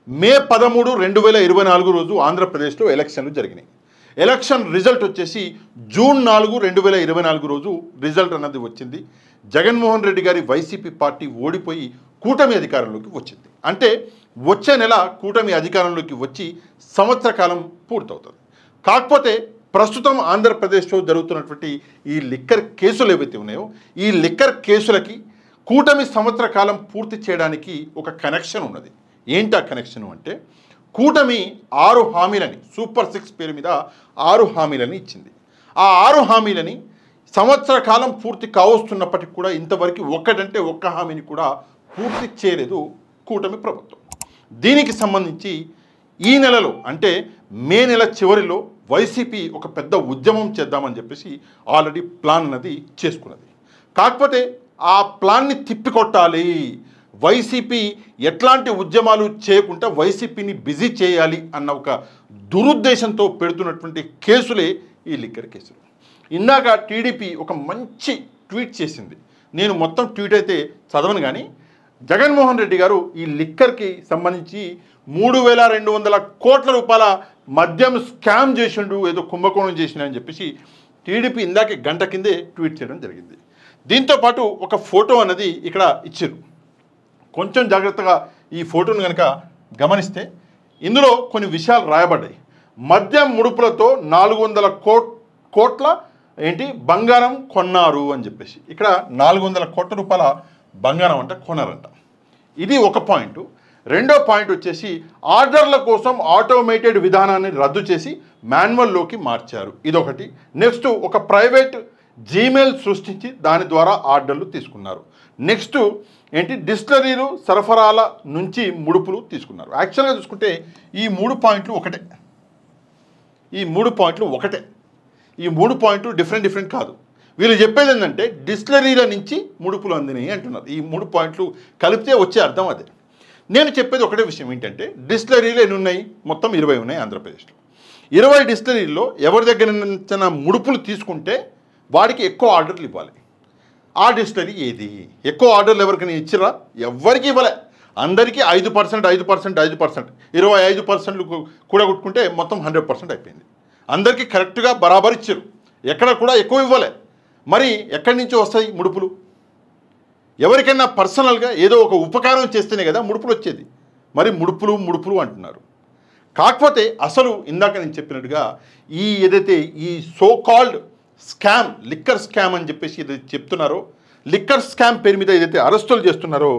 మే 13, 2024 రోజు ఆంధ్రప్రదేశ్లో ఎలక్షన్లు జరిగినాయి. ఎలక్షన్ రిజల్ట్ వచ్చేసి జూన్ 4, 2024 రోజు రిజల్ట్ అన్నది వచ్చింది. జగన్మోహన్ రెడ్డి గారి వైసీపీ పార్టీ ఓడిపోయి కూటమి అధికారంలోకి వచ్చింది. అంటే వచ్చే నెల కూటమి అధికారంలోకి వచ్చి సంవత్సర కాలం పూర్తవుతుంది. కాకపోతే ప్రస్తుతం ఆంధ్రప్రదేశ్లో జరుగుతున్నటువంటి ఈ లిక్కర్ కేసులు ఏవైతే ఉన్నాయో ఈ లిక్కర్ కేసులకి కూటమి సంవత్సర కాలం పూర్తి చేయడానికి ఒక కనెక్షన్ ఉన్నది. ఏంటి ఆ కనెక్షన్ అంటే కూటమి 6 హామీలని సూపర్ 6 పేరు మీద 6 హామీలని ఇచ్చింది. ఆ 6 హామీలని సంవత్సర కాలం పూర్తి కావస్తున్నప్పటికీ కూడా ఇంతవరకు ఒక్కటంటే ఒక్క హామీని కూడా పూర్తి చేయలేదు కూటమి ప్రభుత్వం. దీనికి సంబంధించి ఈ నెలలో అంటే మే నెల చివరిలో వైసీపీ ఒక పెద్ద ఉద్యమం చేద్దామని చెప్పేసి ఆల్రెడీ ప్లాన్ అన్నది చేసుకున్నది. కాకపోతే ఆ ప్లాన్ని తిప్పికొట్టాలి, వైసీపీ ఎట్లాంటి ఉద్యమాలు చేయకుండా వైసీపీని బిజీ చేయాలి అన్న ఒక దురుద్దేశంతో పెడుతున్నటువంటి కేసులే ఈ లిక్కర్ కేసులు. ఇందాక టీడీపీ ఒక మంచి ట్వీట్ చేసింది. నేను మొత్తం ట్వీట్ అయితే చదవను కానీ జగన్మోహన్ రెడ్డి గారు ఈ లిక్కర్కి సంబంధించి 3,200 కోట్ల రూపాయల మద్యం స్కామ్ చేసిండు, ఏదో కుంభకోణం చేసిన అని చెప్పేసి టీడీపీ ఇందాకే గంట కిందే ట్వీట్ చేయడం జరిగింది. దీంతోపాటు ఒక ఫోటో అన్నది ఇక్కడ ఇచ్చారు. కొంచెం జాగ్రత్తగా ఈ ఫోటోను కనుక గమనిస్తే ఇందులో కొన్ని విషయాలు రాయబడ్డాయి. మద్యం ముడుపులతో 400 కోట్ల బంగారం కొన్నారు అని చెప్పేసి ఇక్కడ 400 కోట్ల రూపాయల బంగారం అంట కొన్నారంట. ఇది ఒక పాయింట్. రెండో పాయింట్ వచ్చేసి ఆర్డర్ల కోసం ఆటోమేటెడ్ విధానాన్ని రద్దు చేసి మాన్యువల్లోకి మార్చారు, ఇదొకటి. నెక్స్ట్ ఒక ప్రైవేట్ జీమెయిల్ సృష్టించి దాని ద్వారా ఆర్డర్లు తీసుకున్నారు. నెక్స్ట్ డిస్టిలరీలు సరఫరాల నుంచి ముడుపులు తీసుకున్నారు. యాక్చువల్గా చూసుకుంటే ఈ 3 పాయింట్లు ఒకటే. ఈ 3 పాయింట్లు డిఫరెంట్ కాదు. వీళ్ళు చెప్పేది ఏంటంటే డిస్టిలరీల నుంచి ముడుపులు అందినాయి అంటున్నారు. ఈ 3 పాయింట్లు కలిపితే వచ్చే అర్థం అదే. నేను చెప్పేది ఒకటే విషయం ఏంటంటే డిస్టిలరీలు ఎన్ని ఉన్నాయి? మొత్తం 20 ఉన్నాయి ఆంధ్రప్రదేశ్లో. 20 డిస్టిలరీల్లో ఎవరి దగ్గర నుంచి ముడుపులు తీసుకుంటే వాడికి ఎక్కువ ఆర్డర్లు ఇవ్వాలి. ఆ డిస్టిలరీ ఏది? ఎక్కువ ఆర్డర్లు ఎవరికైనా ఇచ్చిరా? ఎవరికి ఇవ్వలే. అందరికీ 5%, 25% కూడా కొట్టుకుంటే మొత్తం 100% అయిపోయింది. అందరికీ కరెక్ట్గా బరాబర్ ఇచ్చారు, ఎక్కడ కూడా ఎక్కువ ఇవ్వలే. మరి ఎక్కడి నుంచి వస్తాయి ముడుపులు? ఎవరికైనా పర్సనల్గా ఏదో ఒక ఉపకారం చేస్తేనే కదా ముడుపులు వచ్చేది. మరి ముడుపులు అంటున్నారు. కాకపోతే అసలు ఇందాక నేను చెప్పినట్టుగా ఏదైతే ఈ so called scam, liquor scam అని చెప్పేసి ఏదైతే చెప్తున్నారో, లిక్కర్ స్కామ్ పేరు మీద ఏదైతే అరెస్టులు చేస్తున్నారో,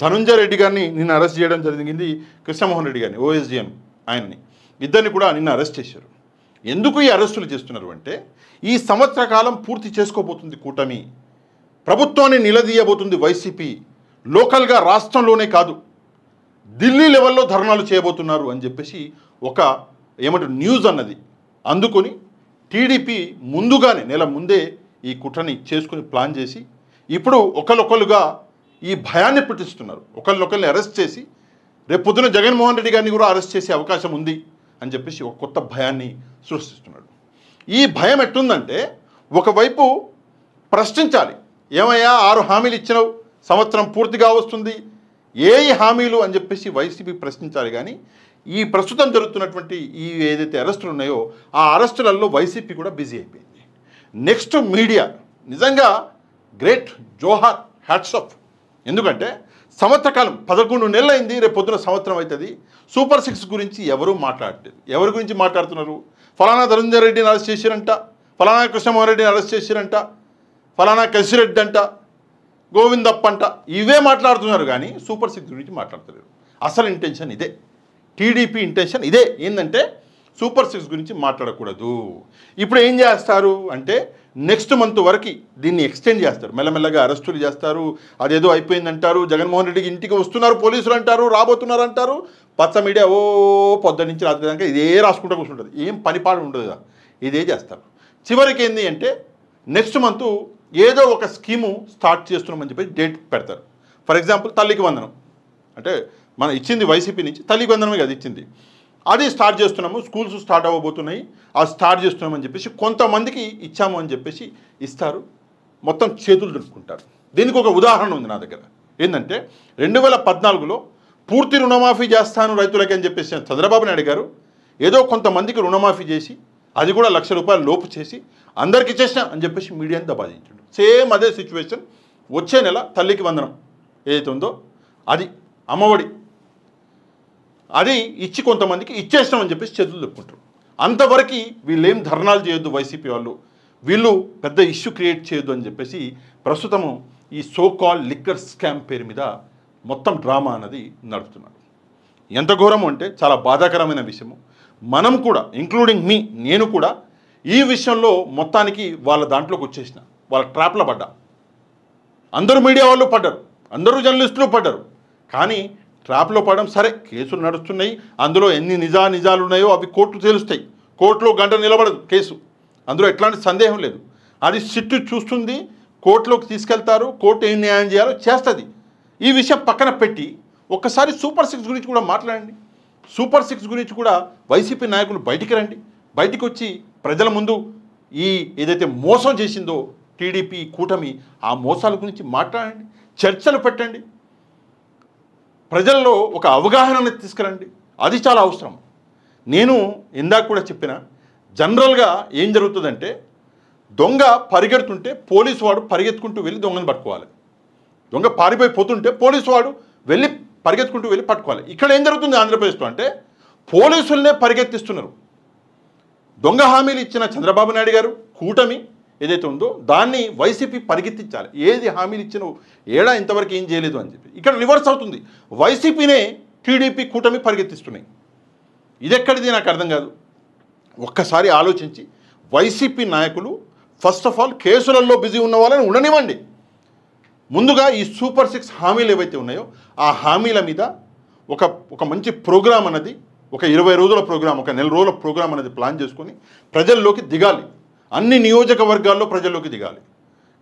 ధనుంజయ రెడ్డి గారిని నిన్న అరెస్ట్ చేయడం జరిగింది, కృష్ణమోహన్ రెడ్డి గారిని ఓఎస్డిఎం ఆయన్ని, ఇద్దరిని కూడా నిన్న అరెస్ట్ చేశారు. ఎందుకు ఈ అరెస్టులు చేస్తున్నారు అంటే ఈ సంవత్సర కాలం పూర్తి చేసుకోబోతుంది కూటమి, ప్రభుత్వాన్ని నిలదీయబోతుంది వైసీపీ, లోకల్గా రాష్ట్రంలోనే కాదు ఢిల్లీ లెవెల్లో ధర్నాలు చేయబోతున్నారు అని చెప్పేసి ఒక న్యూస్ అన్నది అందుకొని టీడీపీ ముందుగానే నెల ముందే ఈ కుట్రని చేసుకుని ప్లాన్ చేసి ఇప్పుడు ఒకళ్ళొకళ్ళుగా ఈ భయాన్ని పుట్టిస్తున్నారు. ఒకళ్ళొకళ్ళని అరెస్ట్ చేసి రేపు పొద్దున జగన్మోహన్ రెడ్డి గారిని కూడా అరెస్ట్ చేసే అవకాశం ఉంది అని చెప్పేసి ఒక కొత్త భయాన్ని సృష్టిస్తున్నాడు. ఈ భయం ఎట్టుందంటే ఒకవైపు ప్రశ్నించాలి, ఏమయ్యా 6 హామీలు ఇచ్చినావు, సంవత్సరం పూర్తిగా వస్తుంది, ఏ హామీలు అని చెప్పేసి వైసీపీ ప్రశ్నించాలి. కానీ ఈ ప్రస్తుతం జరుగుతున్నటువంటి ఈ ఏదైతే అరెస్టులు ఉన్నాయో ఆ అరెస్టులలో వైసీపీ కూడా బిజీ అయిపోయింది. నెక్స్ట్ మీడియా నిజంగా గ్రేట్, జోహార్, హ్యాట్స్ ఆఫ్. ఎందుకంటే సంవత్సరకాలం 11 నెలలు అయింది, రేపు పొద్దున సంవత్సరం అవుతుంది. సూపర్ 6 గురించి ఎవరూ మాట్లాడలేదు. ఎవరి గురించి మాట్లాడుతున్నారు? ఫలానా ధనుంజయ రెడ్డిని అరెస్ట్ చేశారంట, ఫలానా కృష్ణమోహన్ రెడ్డిని అరెస్ట్ చేశారంట, ఫలానా కసిరెడ్డి అంట, గోవిందప్ప అంట, ఇవే మాట్లాడుతున్నారు కానీ సూపర్ 6 గురించి మాట్లాడతలేరు. అసలు ఇంటెన్షన్ ఇదే, టీడీపీ ఇంటెన్షన్ ఇదే. ఏంటంటే సూపర్ 6 గురించి మాట్లాడకూడదు. ఇప్పుడు ఏం చేస్తారు అంటే నెక్స్ట్ మంత్ వరకు దీన్ని ఎక్స్టెండ్ చేస్తారు, మెల్లమెల్లగా అరెస్టులు చేస్తారు, అదేదో అయిపోయిందంటారు, జగన్మోహన్ రెడ్డికి ఇంటికి వస్తున్నారు పోలీసులు అంటారు, రాబోతున్నారు అంటారు. పచ్చ మీడియా పొద్దున్న నుంచి రాత్రి దాకా ఇదే రాసుకుంటూ కూర్చుంటుంది, ఏం పనిపాడు ఉండదు కదా, ఇదే చేస్తారు. చివరికి ఏంది అంటే నెక్స్ట్ మంత్ ఏదో ఒక స్కీము స్టార్ట్ చేస్తున్నామని చెప్పి డేట్ పెడతారు. ఫర్ ఎగ్జాంపుల్ తల్లికి వందనం అంటే మనం ఇచ్చింది వైసీపీ నుంచి తల్లికి వందనమే కదా ఇచ్చింది, అది స్టార్ట్ చేస్తున్నాము, స్కూల్స్ స్టార్ట్ అవ్వబోతున్నాయి, అది స్టార్ట్ చేస్తున్నామని చెప్పేసి కొంతమందికి ఇచ్చాము అని చెప్పేసి ఇస్తారు, మొత్తం చేతులు దులుపుకుంటారు. దీనికి ఒక ఉదాహరణ ఉంది నా దగ్గర. ఏంటంటే 2014లో పూర్తి రుణమాఫీ చేస్తాను రైతులకి అని చెప్పేసి చంద్రబాబు నాయుడు గారు ఏదో కొంతమందికి రుణమాఫీ చేసి అది కూడా ₹1,00,000 లోపు చేసి అందరికీ చేసిన అని చెప్పేసి మీడియాని దబాయించాడు. సేమ్ అదే సిచ్యువేషన్ వచ్చే నెల తల్లికి వందనం ఏదైతే ఉందో అది అమ్మఒడి అది ఇచ్చి కొంతమందికి ఇచ్చేసినామని చెప్పేసి చేతులు చెప్పుకుంటారు. అంతవరకు వీళ్ళేం ధర్నాలు చేయొద్దు, వైసీపీ వాళ్ళు వీళ్ళు పెద్ద ఇష్యూ క్రియేట్ చేయొద్దు అని చెప్పేసి ప్రస్తుతము ఈ సో కాల్ లిక్కర్ స్కామ్ పేరు మీద మొత్తం డ్రామా అన్నది నడుపుతున్నారు. ఎంత ఘోరము అంటే చాలా బాధాకరమైన విషయము. మనం కూడా ఇంక్లూడింగ్ మీ నేను కూడా ఈ విషయంలో మొత్తానికి వాళ్ళ దాంట్లోకి వచ్చేసిన, వాళ్ళ ట్రాప్లో పడ్డా. అందరూ మీడియా వాళ్ళు పడ్డారు, అందరూ జర్నలిస్టులు పడ్డారు. కానీ ట్రాప్లో పడడం సరే, కేసులు నడుస్తున్నాయి, అందులో ఎన్ని నిజాలు ఉన్నాయో అవి కోర్టు తేలుస్తాయి. కోర్టులో గంట నిలబడదు కేసు, అందులో ఎట్లాంటి సందేహం లేదు. అది సిట్టు చూస్తుంది, కోర్టులోకి తీసుకెళ్తారు, కోర్టు ఏం న్యాయం చేయాలో చేస్తుంది. ఈ విషయం పక్కన పెట్టి ఒక్కసారి సూపర్ 6 గురించి కూడా మాట్లాడండి. సూపర్ 6 గురించి కూడా వైసీపీ నాయకులు బయటికి రండి, బయటికి వచ్చి ప్రజల ముందు ఈ ఏదైతే మోసం చేసిందో టీడీపీ కూటమి ఆ మోసాల గురించి మాట్లాడండి, చర్చలు పెట్టండి, ప్రజల్లో ఒక అవగాహనని తీసుకురండి. అది చాలా అవసరం. నేను ఇందాక కూడా చెప్పిన జనరల్గా ఏం జరుగుతుందంటే దొంగ పరిగెడుతుంటే పోలీసు వాడు పరిగెత్తుకుంటూ వెళ్ళి దొంగను పట్టుకోవాలి. దొంగ పారిపోతుంటే పోలీసు వాడు వెళ్ళి పరిగెత్తుకుంటూ వెళ్ళి పట్టుకోవాలి. ఇక్కడ ఏం జరుగుతుంది ఆంధ్రప్రదేశ్లో అంటే పోలీసులనే పరిగెత్తిస్తున్నారు. దొంగ హామీలు ఇచ్చిన చంద్రబాబు నాయుడు గారు కూటమి ఏదైతే ఉందో దాన్ని వైసీపీ పరిగెత్తించాలి. ఏది హామీలు ఇచ్చినో ఏడా ఇంతవరకు ఏం చేయలేదు అని చెప్పి ఇక్కడ రివర్స్ అవుతుంది. వైసీపీనే టీడీపీ కూటమి పరిగెత్తిస్తున్నాయి. ఇదెక్కడిది నాకు అర్థం కాదు. ఒక్కసారి ఆలోచించి వైసీపీ నాయకులు ఫస్ట్ ఆఫ్ ఆల్ కేసులలో బిజీ ఉన్న వాళ్ళని ఉండనివ్వండి. ముందుగా ఈ సూపర్ 6 హామీలు ఏవైతే ఉన్నాయో ఆ హామీల మీద ఒక మంచి ప్రోగ్రాం అన్నది, ఒక 20 రోజుల ప్రోగ్రాం, ఒక నెల రోజుల ప్రోగ్రాం అనేది ప్లాన్ చేసుకొని ప్రజల్లోకి దిగాలి. అన్ని నియోజకవర్గాల్లో ప్రజల్లోకి దిగాలి.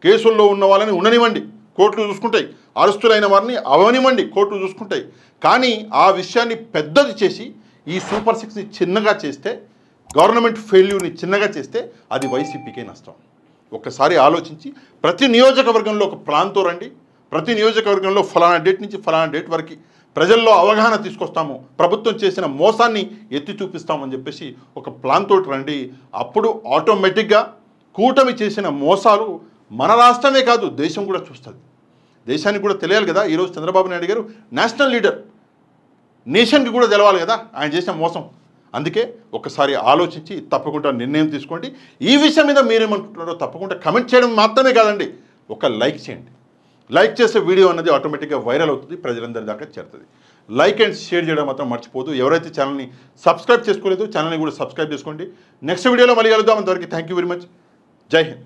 కేసుల్లో ఉన్న వాళ్ళని ఉండనివ్వండి, కోర్టులు చూసుకుంటాయి. అరెస్టులైన వారిని అవనివ్వండి, కోర్టులు చూసుకుంటాయి. కానీ ఆ విషయాన్ని పెద్దది చేసి ఈ సూపర్ 6ని చిన్నగా చేస్తే, గవర్నమెంట్ ఫెయిల్యూర్ని చిన్నగా చేస్తే అది వైసీపీకే నష్టం. ఒక్కసారి ఆలోచించి ప్రతి నియోజకవర్గంలో ఒక ప్లాన్తో రండి. ప్రతి నియోజకవర్గంలో ఫలానా డేట్ నుంచి ఫలానా డేట్ వరకు ప్రజల్లో అవగాహన తీసుకొస్తాము, ప్రభుత్వం చేసిన మోసాన్ని ఎత్తి చూపిస్తామని చెప్పేసి ఒక ప్లాన్ తోటి రండి. అప్పుడు ఆటోమేటిక్గా కూటమి చేసిన మోసాలు మన రాష్ట్రమే కాదు దేశం కూడా చూస్తుంది. దేశానికి కూడా తెలియాలి కదా. ఈరోజు చంద్రబాబు నాయుడు గారు నేషనల్ లీడర్, నేషన్కి కూడా తెలవాలి కదా ఆయన చేసిన మోసం. అందుకే ఒకసారి ఆలోచించి తప్పకుండా నిర్ణయం తీసుకోండి. ఈ విషయం మీద మీరేమనుకుంటున్నారో తప్పకుండా కమెంట్ చేయడం మాత్రమే కాదండి, ఒక లైక్ చేయండి. లైక్ చేసే వీడియో అన్నది ఆటోమేటిక్గా వైరల్ అవుతుంది, ప్రజలందరి దాకా చేరుతుంది. లైక్ అండ్ షేర్ చేయడం మాత్రం మర్చిపోదు. ఎవరైతే ఛానల్ని సబ్స్క్రైబ్ చేసుకోలేదో ఛానల్ని కూడా సబ్స్క్రైబ్ చేసుకోండి. నెక్స్ట్ వీడియోలో మళ్ళీ కలుద్దాం. అంతవరకు థ్యాంక్ యూ వెరీ మచ్. జై హింద్.